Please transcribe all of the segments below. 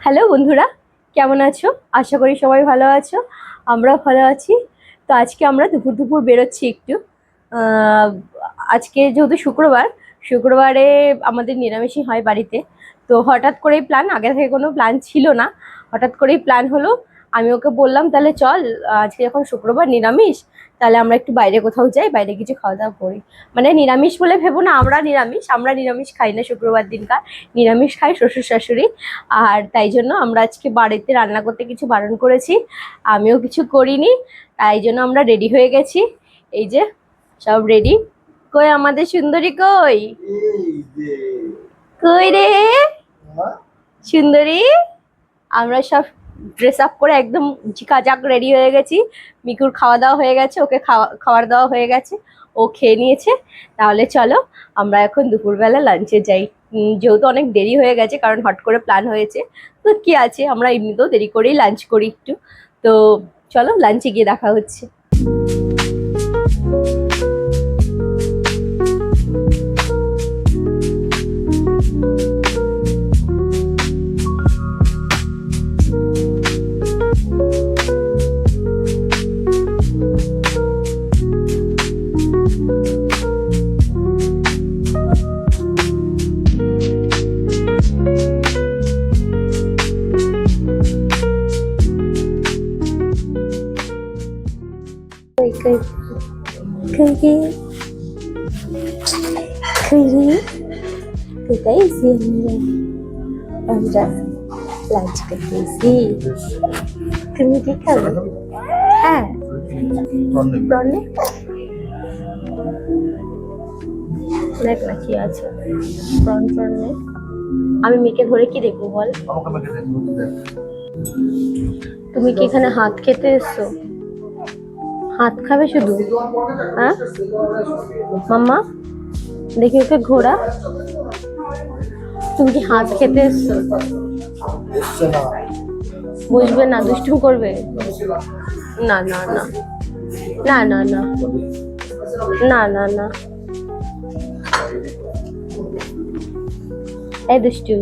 Hello বন্ধুরা, কেমন আছো? আশা করি সবাই ভালো আছো। আমরাও ভালো আছি। তো আজকে আমরা দুপুর দুপুর বেরোচ্ছি একটু। আহ, আজকে যেহেতু শুক্রবার, শুক্রবারে আমাদের নিরামিষই হয় বাড়িতে। তো হঠাৎ করেই প্ল্যান, আগে থেকে কোনো প্ল্যান ছিল না, হঠাৎ করেই প্ল্যান হলো। আমি ওকে বললাম তাহলে চল, আজকে যখন শুক্রবার নিরামিষ, তাহলে আমরা একটু বাইরে কোথাও যাই, বাইরে কিছু খাওয়া দাওয়া করি। মানে নিরামিষ বলে ভেবো না, আমরা নিরামিষ খাই না শুক্রবার দিনকার। নিরামিষ খাই শ্বশুর শাশুড়ি। আর তাই জন্য আমরা আজকে বাড়িতে রান্না করতে কিছু বারণ করেছি, আমিও কিছু করিনি। তাই জন্য আমরা রেডি হয়ে গেছি। এই যে সব রেডি। কই আমাদের সুন্দরী, কই কই রে সুন্দরী? আমরা সব ড্রেস আপ করে একদম ঝিকাঝাক রেডি হয়ে গেছি। মিকুর খাওয়া দাওয়া হয়ে গেছে, ওকে খাওয়ার দাওয়া হয়ে গেছে, ও খেয়ে নিয়েছে। তাহলে চলো আমরা এখন দুপুরবেলা লাঞ্চে যাই। যেহেতু অনেক দেরি হয়ে গেছে, কারণ হট করে প্ল্যান হয়েছে। তো কি আছে, আমরা এমনিতেও দেরি করেই লাঞ্চ করি একটু। তো চলো লাঞ্চে গিয়ে দেখা হচ্ছে। কই কই কই রে, কই রে, কোথায় এসি আমরা লাঞ্চ করতে এসি। তুমি কি খাবে? হ্যাঁ, প্রন নে। দেখ না কি আছে, প্রন নে। আমি মেয়েকে ধরে কি দেখবো বল? তুমি কি এখানে হাত খেতে এসছো? হাত খাবে শুধু? হ্যাঁ মাম্মা, দেখি ওকে ঘোরা। তুমি কি হাত খেতে এসছো? বুঝবে না, দুষ্টু করবে। না না না, না না না, না না না, এই দুষ্টু।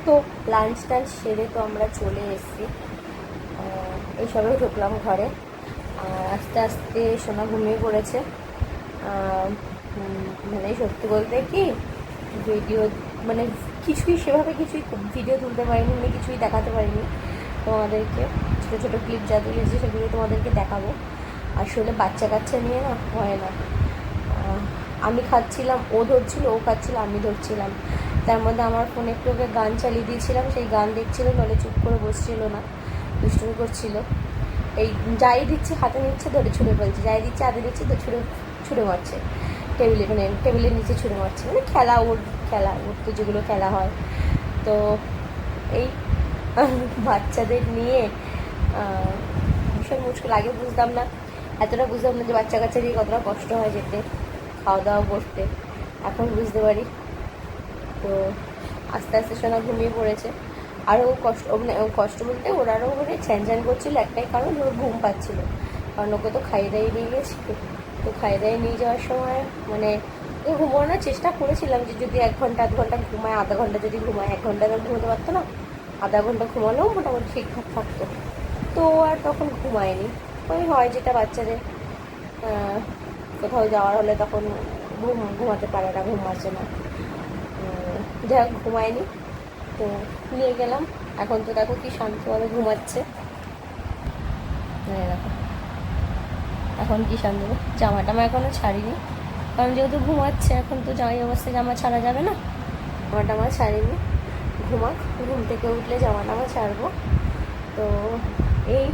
তো লাঞ্চ টাঞ্চ সেরে তো আমরা চলে এসেছি, এই সবে ঢুকলাম ঘরে। আস্তে আস্তে সোনা ঘুমিয়ে পড়েছে। মানে সত্যি বলতে কি, ভিডিও মানে কিছুই সেভাবে কিছুই ভিডিও তুলতে পারিনি, মানে কিছুই দেখাতে পারিনি তোমাদেরকে। ছোটো ছোটো ক্লিপ যা তুলেছি সেগুলো তোমাদেরকে দেখাবো। আসলে বাচ্চা কাচ্চা নিয়ে না হয় না। আমি খাচ্ছিলাম, ও ধরছিল, ও খাচ্ছিল, আমি ধরছিলাম। তার মধ্যে আমার ফোনে একটু ওকে গান চালিয়ে দিয়েছিলাম, সেই গান দেখছিল, নাহলে চুপ করে বসছিল না, দুষ্টুমি করছিল। এই যাই দিচ্ছে হাতে নিচ্ছে, ধরে ছুঁড়ে ফেলছে, যাই দিচ্ছে হাতে নিচ্ছে তো ছুঁড়ে ছুঁড়ে মারছে টেবিলে, মানে টেবিলের নিচে ছুঁড়ে মারছে, মানে খেলা ওর তো যেগুলো খেলা হয়। তো এই বাচ্চাদের নিয়ে ভীষণ মুশকিল। আগে বুঝতাম না, এতটা বুঝতাম না যে বাচ্চা কাচ্চা নিয়ে কতটা কষ্ট হয় যেতে, খাওয়া দাওয়া করতে। এখন বুঝতে পারি। তো আস্তে আস্তে সোনা ঘুমিয়ে পড়েছে। আরও মানে কষ্ট বলতে ওর আরও মানে চ্যান করছিলো, একটাই কারণ ওর ঘুম পাচ্ছিলো। কারণ ওকে তো খাইয়ে দাইয়ে নিয়ে গেছি। তো খাইয়ে দাইয়ে নিয়ে যাওয়ার সময় মানে ওকে ঘুমানোর চেষ্টা করেছিলাম যে যদি 1 ঘন্টা 1.5 ঘন্টা ঘুমায়, আধা ঘন্টা যদি ঘুমায়, 1 ঘন্টা তো ঘুমোতে পারতো না, আধা ঘন্টা ঘুমালেও মোটামুটি ঠিকঠাক থাকতো। তো আর তখন ঘুমায়নি। ওই হয় যেটা বাচ্চাদের, কোথাও যাওয়ার হলে তখন ঘুমাতে পারে না, ঘুম আসে না। যাই হোক ঘুমায়নি। তো নিয়ে গেলাম, এখন তো দেখো কি শান্তভাবে ঘুমাচ্ছে। দেখো এখন কি শান্ত, জামাটা এখনও ছাড়িনি, কারণ যেহেতু ঘুমাচ্ছে এখন তো জামাই অবস্থায় জামা ছাড়া যাবে না। জামা ছাড়িনি, ঘুমাক, ঘুম থেকে উঠলে জামা ছাড়বো। তো এই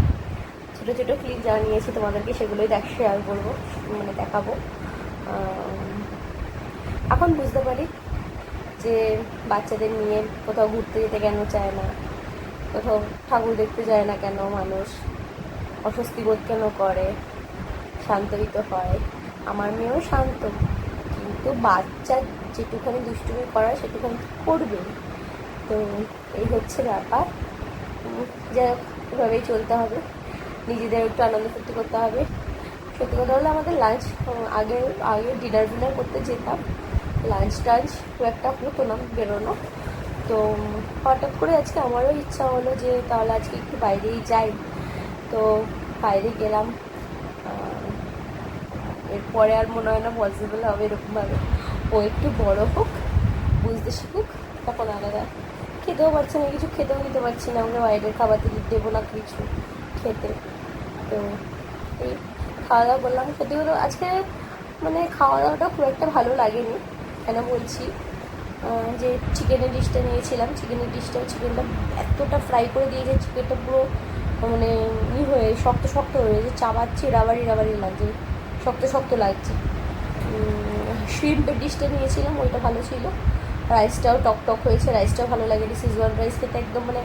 ছোটো ছোটো ক্লিপ যা নিয়েছি তোমাদেরকে সেগুলোই শেয়ার করবো, মানে দেখাবো। এখন বুঝতে পারি যে বাচ্চাদের নিয়ে কোথাও ঘুরতে যেতে কেন চায় না, কোথাও ঠাকুর দেখতে যায় না কেন মানুষ, অস্বস্তি বোধ কেন করে, শান্তরিত হয়। আমার মেয়েও শান্ত, কিন্তু বাচ্চা যেটুখানি দুষ্টুমি করার সেটুখানি করবে। তো এই হচ্ছে ব্যাপার। যাই হোক, এভাবেই চলতে হবে, নিজেদের একটু আনন্দ ফুর্তি করতে হবে। সত্যি কথা হলে আমাদের লাঞ্চ আগে ডিনার করতে যেতাম, লাঞ্চ টাঞ্চ খুব একটা হতো না বেরোনো। তো হঠাৎ করে আজকে আমারও ইচ্ছা হলো যে তাহলে আজকে একটু বাইরেই যাই। তো বাইরে গেলাম। এরপরে আর মনে হয় না পসিবল হবে এরকমভাবে। ও একটু বড় হোক, বুঝতে শিখুক, তখন আলাদা। খেতেও পারছি না কিছু, খেতেও নিতে পারছি না, আমরা বাইরের খাবার দেবো না কিছু খেতে। তো এই খাওয়া দাওয়া করলাম। সত্যি কথা আজকে মানে খাওয়া দাওয়াটা খুব একটা ভালো লাগেনি। কেন বলছি, যে চিকেনের ডিশটা নিয়েছিলাম, চিকেনটা এতটা ফ্রাই করে দিয়েছে, চিকেনটা পুরো মানে হয়ে শক্ত শক্ত হয়ে গেছে, চাবাচ্ছি রাবারি লাগছে, শক্ত লাগছে। শ্রিম্পের ডিশটা নিয়েছিলাম, ওইটা ভালো ছিল। রাইসটাও টক হয়েছে, রাইসটাও ভালো লাগেনি। সিজওয়ান রাইস খেতে একদম মানে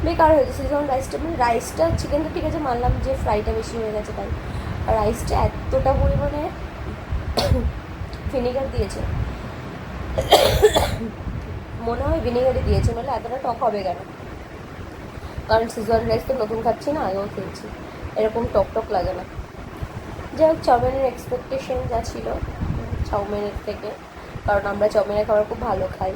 বেকার হয়েছে। সিজওয়ান রাইসটা মানে রাইসটা, চিকেনটা ঠিক আছে মানলাম যে ফ্রাইটা বেশি হয়ে গেছে তাই, আর রাইসটা এতটা পরিমাণে ভিনেগার দিয়েছে, মনে হয় ভিনেগারই দিয়েছে, নাহলে এতটা টক হবে কেন? কারণ সিজওয়ান রাইস তো নতুন খাচ্ছি না, আগেও খেয়েছি, এরকম টক লাগে না। যাই হোক, চাউমিনের এক্সপেকটেশন যা ছিল চাউমিনের থেকে, কারণ আমরা চাউমিনের খাবার খুব ভালো খাই,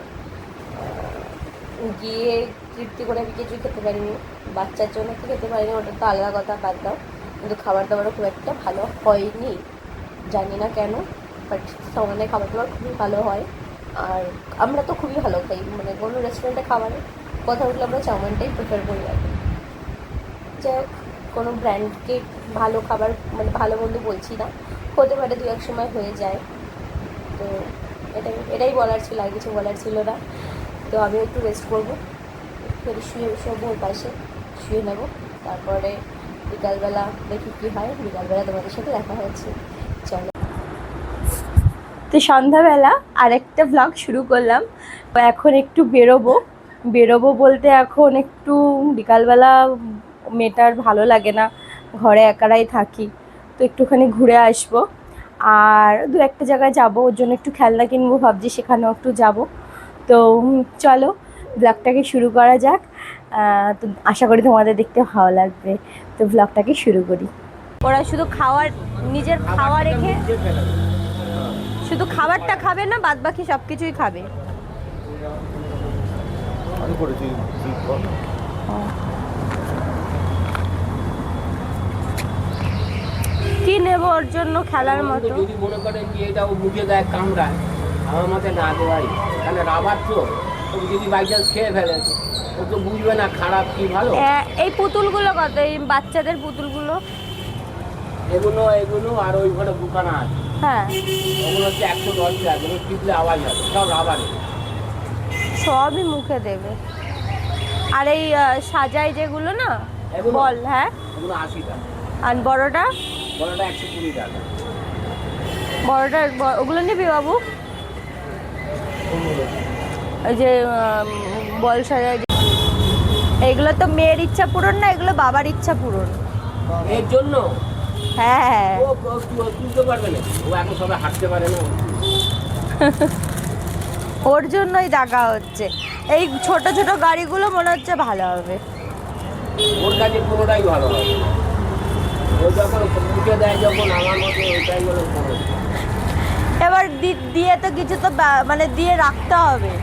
গিয়ে তৃপ্তি করে আমি কিছুই খেতে পারিনি। বাচ্চার জন্য তো খেতে পারিনি, ওটা তো আলাদা কথা, বাদ দাও। কিন্তু খাবার দাবারও খুব একটা ভালো হয়নি, জানি না কেন, বাট চাউমিনের খাবার দাবার খুবই ভালো হয়। আর আমরা তো খুবই ভালো খাই, মানে কোনো রেস্টুরেন্টে খাবারের কথা উঠলে আমরা চাউমিনটাই প্রেফার করি আর কি। যাই হোক, কোনো ব্র্যান্ডকে ভালো খাবার মানে ভালো মন্দ বলছি না, হতে পারে দু এক সময় হয়ে যায়। তো এটাই বলার ছিল, আর কিছু বলার ছিল না। তো আমি একটু রেস্ট করবো, ফের শোবো, ওর পাশে শুয়ে নেবো। তারপরে বিকালবেলা দেখি কী হয়, বিকালবেলা তোমাদের সাথে দেখা হচ্ছে। চলো, তো সন্ধ্যাবেলা আরেকটা ভ্লগ শুরু করলাম। এখন একটু বেরোবো বলতে এখন একটু বিকালবেলা মেয়েটার ভালো লাগে না, ঘরে একারাই থাকি, তো একটুখানি ঘুরে আসবো। আর দু একটা জায়গায় যাবো, ওর জন্য একটু খেলনা কিনবো ভাবছি, সেখানেও একটু যাব। তো চলো ব্লগটাকে শুরু করা যাক। তো আশা করি তোমাদের দেখতে ভালো লাগবে। তো ব্লগটাকে শুরু করি। ওরা শুধু নিজের খাওয়া রেখে শুধু খাবারটা খাবে না, বাদ বাকি সব কিছুই খাবে। কি নেব ওর জন্য খেলার মতো? যদি মনে করে কি এটা ও মুখে দেয় কামড়ায়, আমার মতে না দেওয়াই, তাহলে রাবার তো ও যদি বাই চান্স খেয়ে ফেলে ও তো বুঝবে না খারাপ কি ভালো। এই পুতুলগুলো কত? এই বাচ্চাদের পুতুলগুলো এগুলো আর ওই ঘরে দোকান আছে, হ্যাঁ, ওগুলো হচ্ছে 110 টাকা, এগুলো টিপলে আওয়াজ হবে, সব রাবারে, সবই মুখে দেবে। আর এই সাজাই যেগুলো না বল, হ্যাঁ এগুলো 80 টাকা। আর বড়টা 120 টাকা। ওগুলো নিবি বাবু? ওই যে বল সাজাই, এগুলো তো মেয়ের ইচ্ছা পূরণ না, এগুলো বাবার ইচ্ছা পূরণ। এর জন্য হ্যাঁ, ও তুলতে পারবে না, ও এখন সবাই হাঁটতে পারে না। ওর জন্যই দেখা হচ্ছে। এই ছোট ছোট গাড়িগুলো মনে হচ্ছে ভালো হবে, ওর কাছে পুরোটাই ভালো হবে। ও যখন মুখে দেয়, যখন আমার মতো ওইটাই হলো পুরো। এবার দিয়ে তো কিছু তো মানে দিয়ে রাখতে হবে,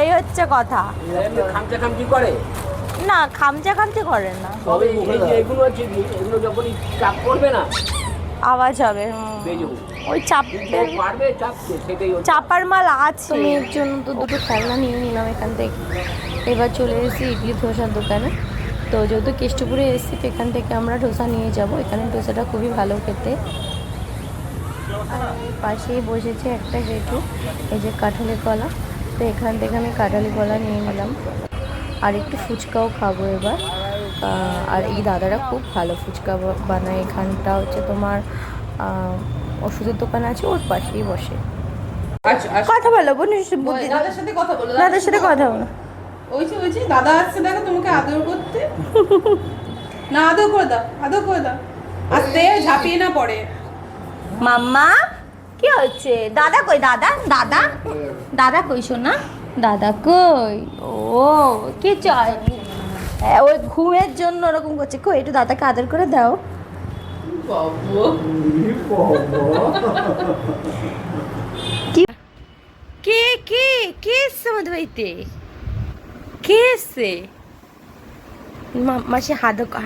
এই হচ্ছে কথা। খামচি করে না, খামচি করে না, তবে এগুলো হচ্ছে এগুলো যখন চাপ করবে না আওয়াজ হবে। ওই চাপার মাল আছে। মেয়ের জন্য তো দুটো খেলনা নিয়ে নিলাম এখান থেকে। এবার চলে এসেছি ইডলি ধোসার দোকানে। তো যেহেতু কেষ্টপুরে এসেছি, তো এখান থেকে আমরা ধোসা নিয়ে যাব। এখানে ধোসাটা খুবই ভালো খেতে। আর পাশেই বসেছে একটা জেঠু, এই যে কাঁঠালি কলা। তো এখান থেকে আমি কাঁঠালি কলা নিয়ে নিলাম, আর একটু ফুচকাও খাবো এবার। আর এই দাদারা খুব ভালো ফুচকা বানায়। এখানটা হচ্ছে তোমার ওষুধের দোকান আছে, ওর পাশেই বসে। কথা বলো বোন, দাদার সাথে কথা বলো, দাদার সাথে কথা বলো। ওই দাদা আসছে দেখো তোমাকে আদর করতে। না আদর করে দাও, আদর করে দাও, আস্তে ঝাঁপিয়ে না পড়ে। মাম্মা কি হচ্ছে? দাদা কই? দাদা দাদা দাদা কই শোনা? দাদা কই? ও কি চাই? ওই ঘুমের জন্য ওরকম করছে। কই একটু দাদাকে আদর করে দাও। কি কে কে কে এসছে আমাদের বাড়িতে? কে এসছে? মাসি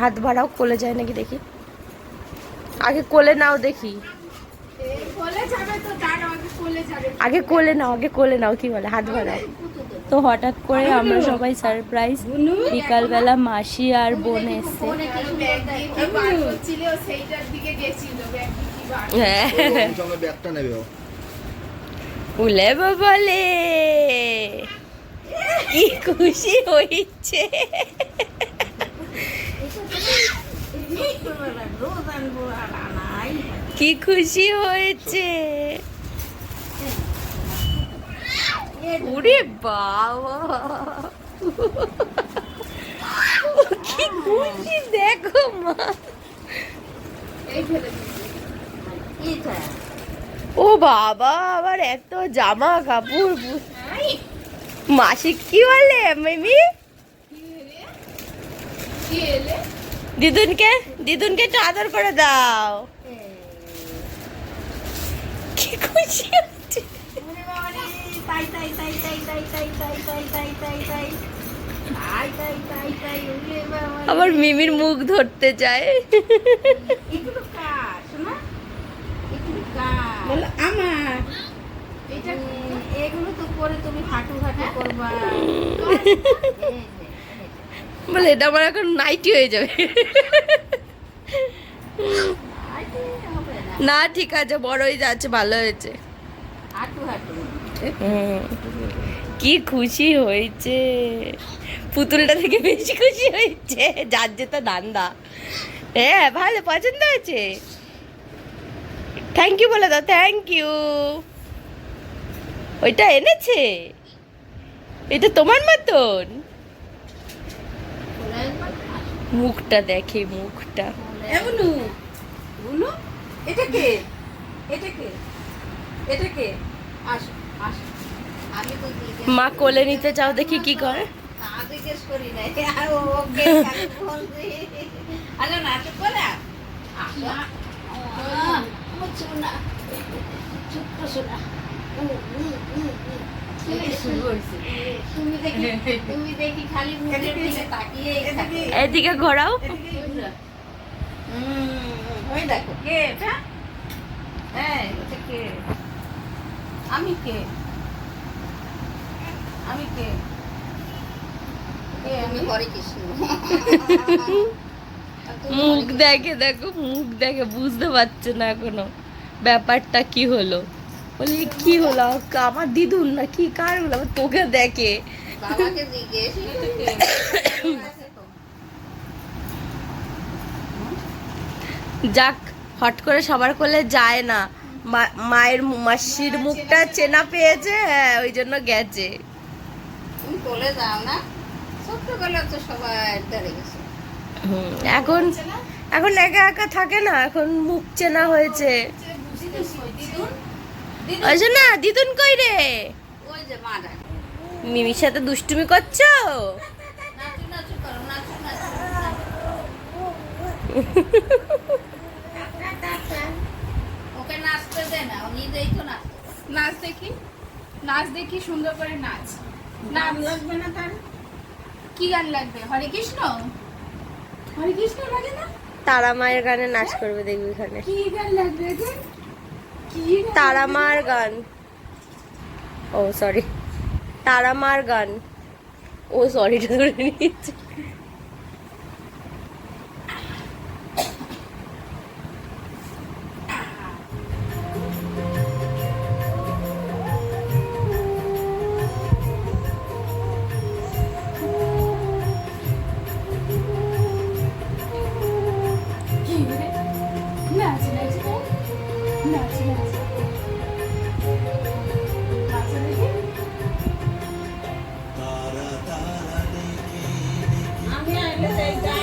হাত বাড়াও, কোলে যায় নাকি দেখি। আগে কোলে নাও দেখি। আগে কোলে নাও কি বলে, হাত বাড়াও। তো হঠাৎ করে আমরা সবাই সারপ্রাইজ, বিকালবেলা মাসি আর বোন এসছে। উলে বলে কি খুশি হয়েছে। কি খুশি হয়েছে। ওরে বাবা কি খুশি দেখো মা। ও বাবা, আবার এত জামা কাপড়। মাসি কি বলে মিমি? দিদুনকে একটু আদর করে দাও। কি খুশি হচ্ছে। আবার মিমির মুখ ধরতে চায়। আমার এগুলো তো পরে তুমি হাঁটু করবা। বলে এটা আমার এখন নাইটি হয়ে যাবে। না ঠিক আছে, বড়ই যাচ্ছে, ভালো হয়েছে। কি খুশি হয়েছে, পুতুলটা থেকে বেশি খুশি হয়েছে। যার যেটা দান্দা। হ্যাঁ ভালো, পছন্দ হয়েছে। থ্যাংক ইউ বলে দাও, থ্যাংক ইউ। ওইটা এনেছে, এটা তোমার মতন। মুখটা দেখে, মুখটা। মা কোলে নিতে চাও, দেখি কি করে। জিজ্ঞেস করি না আর ও বলছে আরে নাটক করে শোনা ছোট্ট শোনা তুমি দেখি খালি মুখের দিকে তাকিয়ে এদিকে ঘোরাও। ওই দেখো কে এটা? হ্যাঁ এটা কে? আমি কে? আমি কে? আমি হরে কৃষ্ণ। মুখ দেখে, দেখো মুখ দেখে, বুঝতে পারছে না এখনো ব্যাপারটা কি হলো। বলি কি হলো, আমার দিদুন না কি, কার হলো? তোকে দেখে। বাবাকে জিজ্ঞেস যাক, হট করে সবার কোলে যায় না। মায়ের মাসির মুখটা চেনা পেয়েছে, হ্যাঁ ওই জন্য গেছে। তুমি কোলে যাও না, ছোট্টবেলা তো সবাই দাঁড়িয়ে গেছে। এখন এখন একা একা থাকে না, এখন মুখ চেনা হয়েছে। ওই যে না, দিদুন কই রে? ওই যে মা ডাকে। মিমির সাথে দুষ্টুমি করছো? নাচু নাচু করো, নাচু নাচু। ওকে নাচতে দে না, ও নিজেই তো নাচ। নাচ দেখি সুন্দর করে নাচ। নাচ লাগবে না তার? কি গান লাগবে? হরে কৃষ্ণ? হরে কৃষ্ণ লাগে না? তারা মায়ের গানে নাচ করবে, দেখবি এখানে। কি গান লাগবে এখন? কি গান? তারা মার গান। ও সরি, তারা মার গান। ও সরিটা ধরে নিয়েছে। নাচ নাচ নাচো দেখি। আমি আইলে যাই